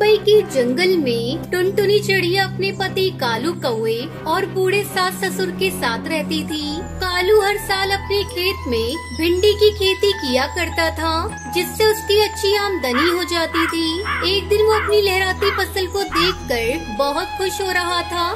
कौई के जंगल में टुनटुनी चिड़िया अपने पति कालू कौए और बूढ़े सास ससुर के साथ रहती थी। कालू हर साल अपने खेत में भिंडी की खेती किया करता था, जिससे उसकी अच्छी आमदनी हो जाती थी। एक दिन वो अपनी लहराती फसल को देखकर बहुत खुश हो रहा था।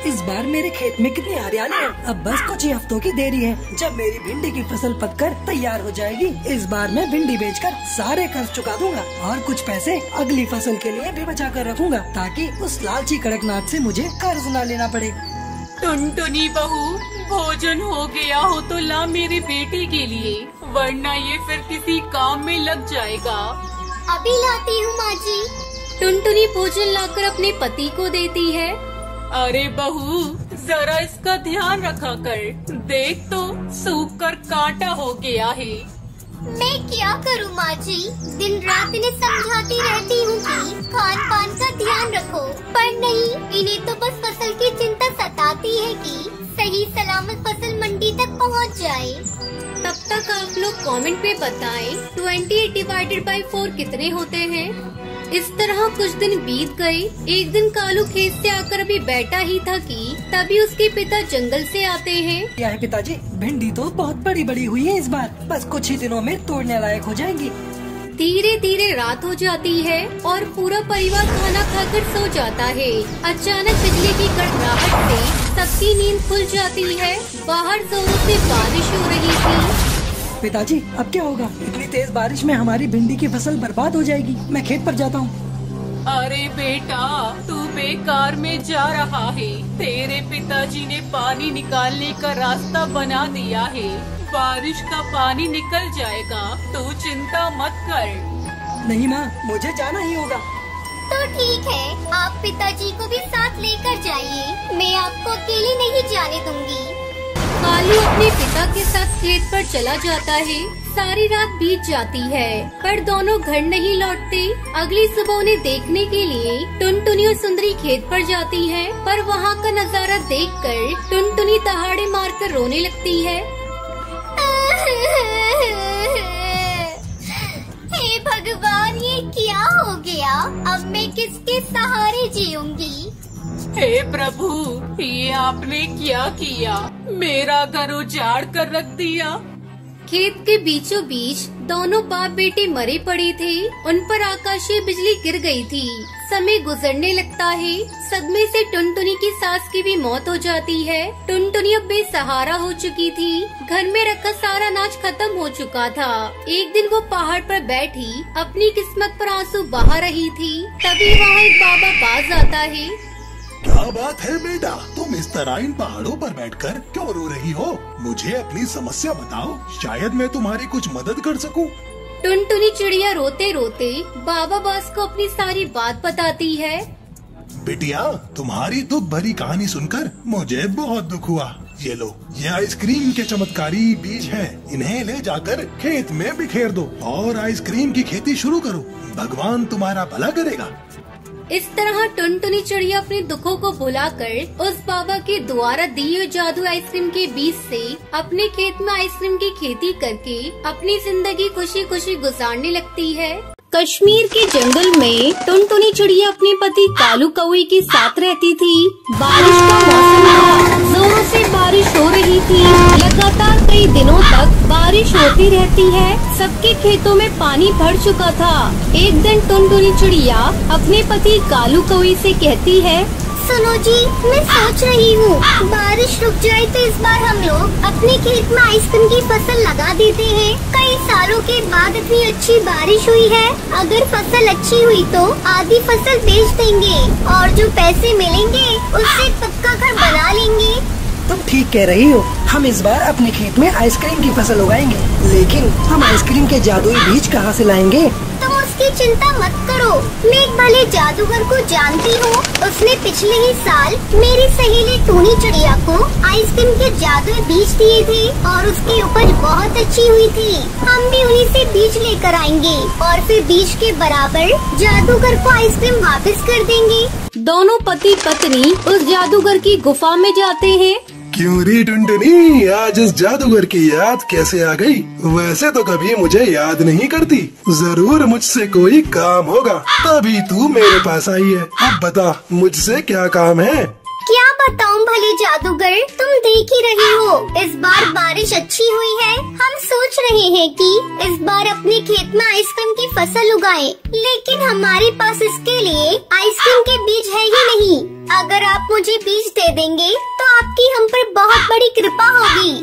इस बार मेरे खेत में कितनी हरियाली है। अब बस कुछ ही हफ्तों की देरी है जब मेरी भिंडी की फसल पककर तैयार हो जाएगी। इस बार मैं भिंडी बेचकर सारे कर्ज चुका दूंगा और कुछ पैसे अगली फसल के लिए भी बचा कर रखूंगा, ताकि उस लालची कड़कनाथ से मुझे कर्ज न लेना पड़े। टुनटुनी बहू, भोजन हो गया हो तो ला मेरी बेटी के लिए, वरना ये फिर किसी काम में लग जाएगा। अभी लाती हूँ माँ जी। टुनटुनी भोजन लाकर अपने पति को देती है। अरे बहू, जरा इसका ध्यान रखा कर, देख तो सूख कर कांटा हो गया है। मैं क्या करूँ माँ जी, दिन रात इन्हें समझाती रहती हूँ कि खान पान का ध्यान रखो, पर नहीं, इन्हें तो बस फसल की चिंता सताती है कि सही सलामत फसल मंडी तक पहुँच जाए। तब तक आप लोग कमेंट पे बताएं 28 डिवाइडेड बाई 4 कितने होते हैं। इस तरह कुछ दिन बीत गए। एक दिन कालू खेत से आकर अभी बैठा ही था कि तभी उसके पिता जंगल से आते हैं। क्या है पिताजी, भिंडी तो बहुत बड़ी बड़ी हुई है इस बार, बस कुछ ही दिनों में तोड़ने लायक हो जाएंगी। धीरे धीरे रात हो जाती है और पूरा परिवार खाना खाकर सो जाता है। अचानक बिजली की कड़कड़ाहट से सबकी नींद खुल जाती है। बाहर जोरों से बारिश हो रही थी। पिताजी, अब क्या होगा? इतनी तेज बारिश में हमारी भिंडी की फसल बर्बाद हो जाएगी। मैं खेत पर जाता हूँ। अरे बेटा, तू बेकार में जा रहा है। तेरे पिताजी ने पानी निकालने का रास्ता बना दिया है। बारिश का पानी निकल जाएगा, तू चिंता मत कर। नहीं माँ, मुझे जाना ही होगा। तो ठीक है, आप पिताजी को भी साथ लेकर जाइए, मैं आपको अकेले नहीं जाने दूंगी। कालू अपने पिता के साथ खेत पर चला जाता है। सारी रात बीत जाती है, पर दोनों घर नहीं लौटते। अगली सुबह उन्हें देखने के लिए टुनटुनी और सुंदरी खेत पर जाती हैं, पर वहाँ का नजारा देखकर टुनटुनी दहाड़े मारकर रोने लगती है। हे भगवान, ये क्या हो गया? अब मैं किसके सहारे जीऊंगी? हे प्रभु, ये आपने क्या किया? मेरा घर उजाड़ कर रख दिया। खेत के बीचों बीच दोनों बाप बेटे मरे पड़े थे। उन पर आकाशीय बिजली गिर गई थी। समय गुजरने लगता है। सदमे से टुनटुनी की सास की भी मौत हो जाती है। टुनटुनी अब बेसहारा हो चुकी थी। घर में रखा सारा अनाज खत्म हो चुका था। एक दिन वो पहाड़ पर बैठी अपनी किस्मत पर आंसू बहा रही थी। तभी वहाँ एक बाबा बाज आता है। क्या बात है बेटा, तुम इस तरह इन पहाड़ों पर बैठकर क्यों रो रही हो? मुझे अपनी समस्या बताओ, शायद मैं तुम्हारी कुछ मदद कर सकूं। टुनटुनी चिड़िया रोते रोते बाबा बास को अपनी सारी बात बताती है। बिटिया, तुम्हारी दुख भरी कहानी सुनकर मुझे बहुत दुख हुआ। ये लो, ये आइसक्रीम के चमत्कारी बीज हैं। इन्हें ले जाकर खेत में बिखेर दो और आइसक्रीम की खेती शुरू करो। भगवान तुम्हारा भला करेगा। इस तरह टुनटुनी चिड़िया अपने दुखों को भुलाकर उस बाबा के द्वारा दी हुई जादू आइसक्रीम के बीज से अपने खेत में आइसक्रीम की खेती करके अपनी जिंदगी खुशी खुशी गुजारने लगती है। कश्मीर के जंगल में टुनटुनी चिड़िया अपने पति कालू कौए के साथ रहती थी। बारिश का मौसम था, जोरों से बारिश हो रही थी। लगातार कई दिनों तक बारिश होती रहती है। सबके खेतों में पानी भर चुका था। एक दिन टुनटुनी चिड़िया अपने पति कालू कौए से कहती है, सुनो जी, मैं सोच रही हूँ बारिश रुक जाए तो इस बार हम लोग अपने खेत में आइसक्रीम की फसल लगा देते हैं। कई सालों के बाद इतनी अच्छी बारिश हुई है। अगर फसल अच्छी हुई तो आधी फसल बेच देंगे और जो पैसे मिलेंगे उससे पक्का घर बना लेंगे। तुम ठीक कह रही हो। हम इस बार अपने खेत में आइसक्रीम की फसल उगाएंगे, लेकिन हम आइसक्रीम के जादुई बीज कहाँ से लाएंगे? तुम उसकी चिंता मत करो, मैं एक भले जादूगर को जानती हूँ। उसने पिछले ही साल मेरी सहेली टूनी चिड़िया को आइसक्रीम के जादुई बीज दिए थे और उसकी उपज बहुत अच्छी हुई थी। हम भी उन्हीं से बीज लेकर आएंगे और फिर बीज के बराबर जादूगर को आइसक्रीम वापस कर देंगे। दोनों पति पत्नी उस जादूगर की गुफा में जाते हैं। क्यों री टुनटुनी, आज इस जादूगर की याद कैसे आ गई? वैसे तो कभी मुझे याद नहीं करती। जरूर मुझसे कोई काम होगा, तभी तू मेरे पास आई है। अब बता, मुझसे क्या काम है? क्या बताऊं भले जादूगर, तुम देख ही रहे हो, इस बार बारिश अच्छी हुई है। हम सोच रहे हैं कि इस बार अपने खेत में आइसक्रीम की फसल उगाएं, लेकिन हमारे पास इसके लिए आइसक्रीम के बीज है ही नहीं। अगर आप मुझे बीज दे देंगे तो आपकी हम पर बहुत बड़ी कृपा होगी।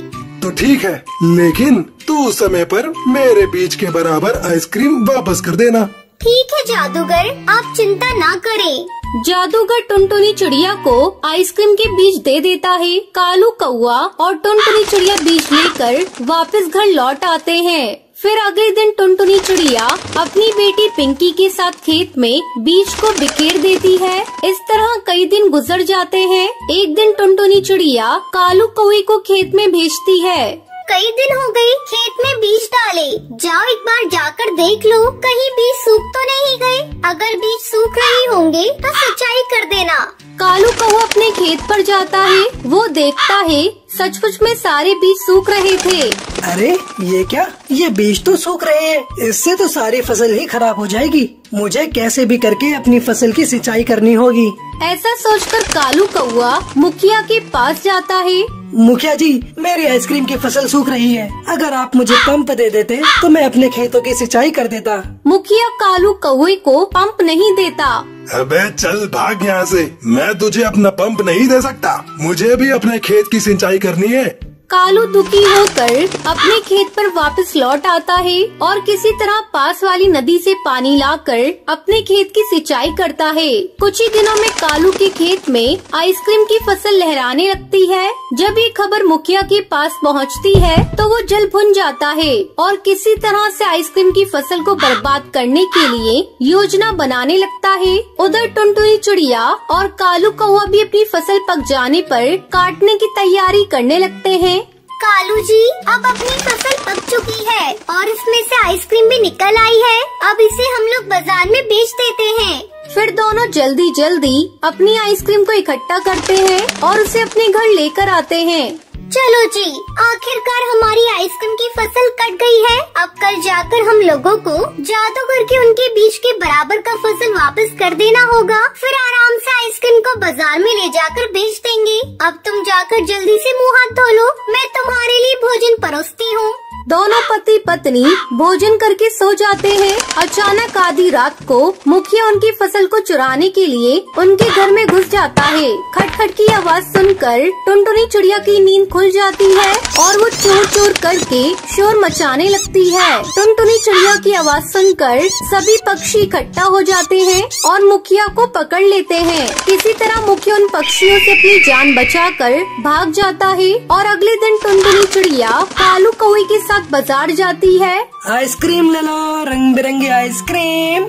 तो ठीक है, लेकिन तू समय पर मेरे बीज के बराबर आइसक्रीम वापस कर देना। ठीक है जादूगर, आप चिंता ना करें। जादूगर टुनटुनी चिड़िया को आइसक्रीम के बीज दे देता है। कालू कौआ और टुनटुनी चिड़िया बीज लेकर वापस घर लौट आते हैं। फिर अगले दिन टुनटुनी चिड़िया अपनी बेटी पिंकी के साथ खेत में बीज को बिखेर देती है। इस तरह कई दिन गुजर जाते हैं। एक दिन टुनटुनी चिड़िया कालू कौए को खेत में भेजती है। कई दिन हो गए खेत में बीज डाले, जाओ एक बार जाकर देख लो कहीं बीज सूख तो नहीं गए। अगर बीज सूख रहे होंगे तो सिंचाई कर देना। कालू कौआ अपने खेत पर जाता है। वो देखता है सचमुच में सारे बीज सूख रहे थे। अरे ये क्या, ये बीज तो सूख रहे हैं, इससे तो सारी फसल ही खराब हो जाएगी। मुझे कैसे भी करके अपनी फसल की सिंचाई करनी होगी। ऐसा सोचकर कालू कौआ मुखिया के पास जाता है। मुखिया जी, मेरी आइसक्रीम की फसल सूख रही है, अगर आप मुझे पंप दे देते तो मैं अपने खेतों की सिंचाई कर देता। मुखिया कालू कौए को पंप नहीं देता। अबे चल भाग यहाँ से, मैं तुझे अपना पंप नहीं दे सकता। मुझे भी अपने खेत की सिंचाई करनी है। कालू दुखी होकर अपने खेत पर वापस लौट आता है और किसी तरह पास वाली नदी से पानी लाकर अपने खेत की सिंचाई करता है। कुछ ही दिनों में कालू के खेत में आइसक्रीम की फसल लहराने लगती है। जब ये खबर मुखिया के पास पहुंचती है तो वो जल भुन जाता है और किसी तरह से आइसक्रीम की फसल को बर्बाद करने के लिए योजना बनाने लगता है। उधर टुनटुनी चिड़िया और कालू कौआ भी अपनी फसल पक जाने पर काटने की तैयारी करने लगते हैं। कालू जी, अब अपनी फसल पक चुकी है और इसमें से आइसक्रीम भी निकल आई है। अब इसे हम लोग बाजार में बेच देते हैं। फिर दोनों जल्दी जल्दी अपनी आइसक्रीम को इकट्ठा करते हैं और उसे अपने घर लेकर आते हैं। चलो जी, आखिरकार हमारी आइसक्रीम की फसल कट गई है। अब कल जाकर हम लोगों को जादू करके उनके बीज के बराबर का फसल वापस कर देना होगा। फिर आराम से आइसक्रीम को बाजार में ले जाकर बेच देंगे। अब तुम जाकर जल्दी से मुँह हाथ धो लो, मैं तुम्हारे लिए भोजन परोसती हूँ। दोनों पति पत्नी भोजन करके सो जाते हैं। अचानक आधी रात को मुखिया उनकी फसल को चुराने के लिए उनके घर में घुस जाता है। खटखट की आवाज सुनकर टुनटुनी चिड़िया की नींद खुल जाती है और वो चोर चोर करके शोर मचाने लगती है। टुनटुनी चिड़िया की आवाज सुनकर सभी पक्षी इकट्ठा हो जाते हैं और मुखिया को पकड़ लेते हैं। किसी तरह मुखिया उन पक्षियों से अपनी जान बचाकर भाग जाता है और अगले दिन टुनटुनी चिड़िया कालू कौए के साथ बाजार जाती है। आइसक्रीम ले लो, रंग बिरंगी आइसक्रीम।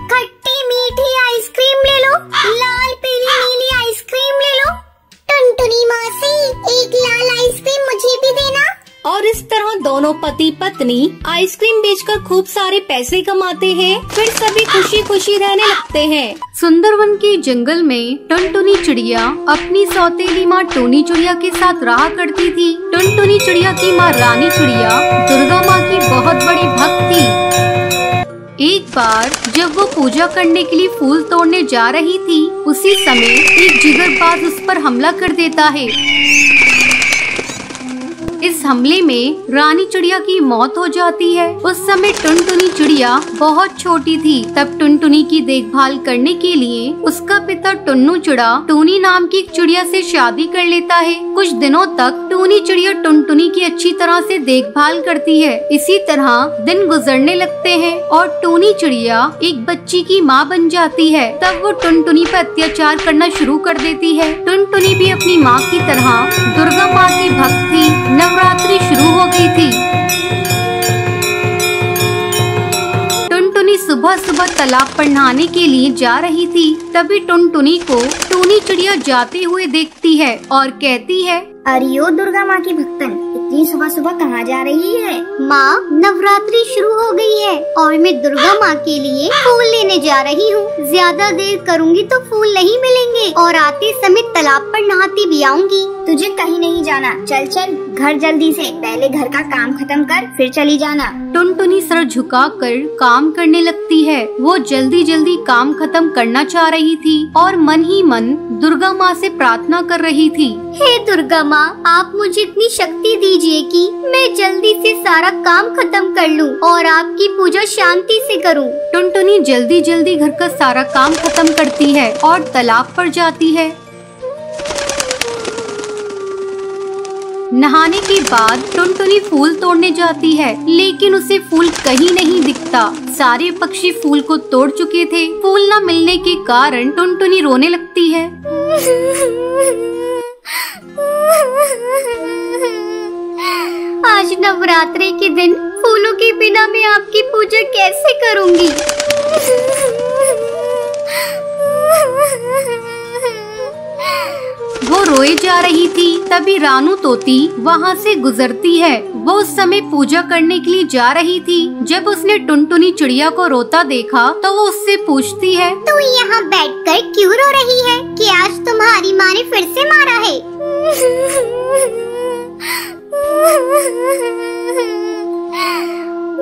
खट्टी मीठी आइसक्रीम ले लो, लाल पीली नीली आइसक्रीम ले लो। टुनटुनी मौसी, एक लाल आइसक्रीम मुझे भी देना। और इस तरह दोनों पति पत्नी आइसक्रीम बेचकर खूब सारे पैसे कमाते हैं। फिर सभी खुशी खुशी रहने लगते हैं। सुंदरवन के जंगल में टुनटुनी चिड़िया अपनी सौतेली माँ टूनी चिड़िया के साथ रहा करती थी। टुनटुनी चिड़िया की माँ रानी चिड़िया दुर्गा माँ की बहुत बड़ी भक्त थी। एक बार जब वो पूजा करने के लिए फूल तोड़ने जा रही थी, उसी समय एक जिगरबाज उस पर हमला कर देता है। इस हमले में रानी चिड़िया की मौत हो जाती है। उस समय टुनटुनी चिड़िया बहुत छोटी थी। तब टुनटुनी की देखभाल करने के लिए उसका पिता टुन्नू चिड़ा टूनी नाम की एक चिड़िया से शादी कर लेता है। कुछ दिनों तक टूनी चिड़िया टुनटुनी की अच्छी तरह से देखभाल करती है। इसी तरह दिन गुजरने लगते हैं और टूनी चिड़िया एक बच्ची की माँ बन जाती है। तब वो टुनटुनी पर अत्याचार करना शुरू कर देती है। टुनटुनी भी अपनी माँ की तरह दुर्गा माँ की भक्त थी। नवरात्रि शुरू हो गई थी। टुनटुनी सुबह सुबह तालाब पर नहाने के लिए जा रही थी। तभी टुनटुनी को टूनी चिड़िया जाते हुए देखती है और कहती है, अरे ओ दुर्गा माँ की भक्तन, ये सुबह सुबह कहाँ जा रही है? माँ, नवरात्रि शुरू हो गई है और मैं दुर्गा माँ के लिए फूल लेने जा रही हूँ। ज्यादा देर करूँगी तो फूल नहीं मिलेंगे और आते समय तालाब पर नहाती भी आऊंगी। तुझे कहीं नहीं जाना, चल चल घर जल्दी से। पहले घर का काम खत्म कर फिर चली जाना। टुनटुनी सर झुकाकर काम करने लगती है। वो जल्दी जल्दी काम खत्म करना चाह रही थी और मन ही मन दुर्गा माँ से प्रार्थना कर रही थी। हे दुर्गा माँ, आप मुझे इतनी शक्ति दीजिए कि मैं जल्दी से सारा काम खत्म कर लूँ और आपकी पूजा शांति से करूँ। टुनटुनी जल्दी जल्दी घर का सारा काम खत्म करती है और तालाब पर जाती है। नहाने के बाद टुनटुनी फूल तोड़ने जाती है, लेकिन उसे फूल कहीं नहीं दिखता। सारे पक्षी फूल को तोड़ चुके थे। फूल न मिलने के कारण टुनटुनी रोने लगती है। आज नवरात्रि के दिन फूलों के बिना मैं आपकी पूजा कैसे करूँगी? वो रोए जा रही थी। तभी रानू तोती वहाँ से गुजरती है। वो उस समय पूजा करने के लिए जा रही थी। जब उसने टुनटुनी चिड़िया को रोता देखा तो वो उससे पूछती है, तू यहाँ बैठकर क्यों रो रही है? कि आज तुम्हारी माँ ने फिर से मारा है?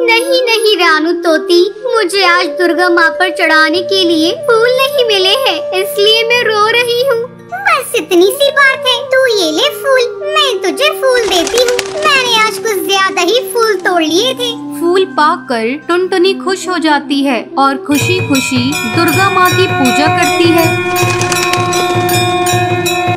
नहीं नहीं रानू तोती, मुझे आज दुर्गा माँ पर चढ़ाने के लिए फूल नहीं मिले हैं, इसलिए मैं रो रही हूँ। बस इतनी सी बात है, तू ये ले फूल, मैं तुझे फूल देती हूँ। मैंने आज कुछ ज्यादा ही फूल तोड़ लिए थे। फूल पाकर टुनटुनी खुश हो जाती है और खुशी खुशी दुर्गा माँ की पूजा करती है।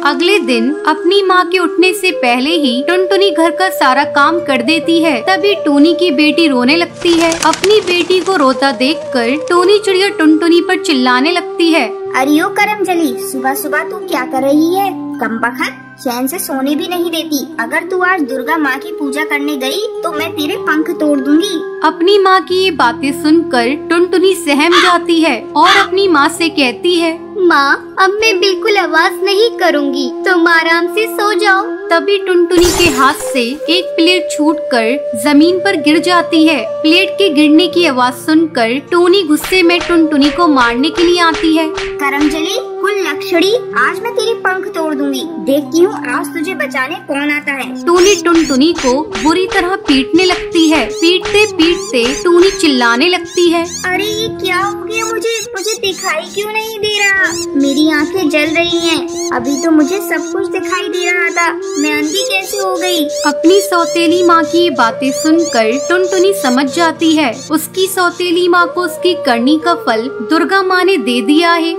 अगले दिन अपनी माँ के उठने से पहले ही टुनटुनी घर का सारा काम कर देती है। तभी टूनी की बेटी रोने लगती है। अपनी बेटी को रोता देखकर टूनी चिड़िया टुनटुनी पर चिल्लाने लगती है, अरे ओ करमजली, सुबह सुबह तू क्या कर रही है? कमबख्त, चैन से सोने भी नहीं देती। अगर तू आज दुर्गा माँ की पूजा करने गई तो मैं तेरे पंख तोड़ दूंगी। अपनी माँ की ये बातें सुनकर टुनटुनी सहम जाती है और अपनी माँ से कहती है, माँ, अब मैं बिल्कुल आवाज नहीं करूँगी, तुम आराम से सो जाओ। तभी टुनटुनी के हाथ से एक प्लेट छूटकर जमीन पर गिर जाती है। प्लेट के गिरने की आवाज सुनकर टूनी गुस्से में टुनटुनी को मारने के लिए आती है। करमजली, कुल लक्षणी, आज मैं तेरे पंख तोड़ दूंगी। देखती हूँ आज तुझे बचाने कौन आता है। टूनी टुनटुनी को बुरी तरह पीटने लगती है। पीटते पीटते टूनी चिल्लाने लगती है, अरे ये क्या हो गया? मुझे दिखाई क्यों नहीं दे रहा? मेरी आंखें जल रही हैं। अभी तो मुझे सब कुछ दिखाई दे रहा था, मैं अंधी कैसे हो गई? अपनी सौतेली माँ की ये बातें सुनकर टुनटुनी समझ जाती है उसकी सौतेली माँ को उसकी करनी का फल दुर्गा माँ ने दे दिया है।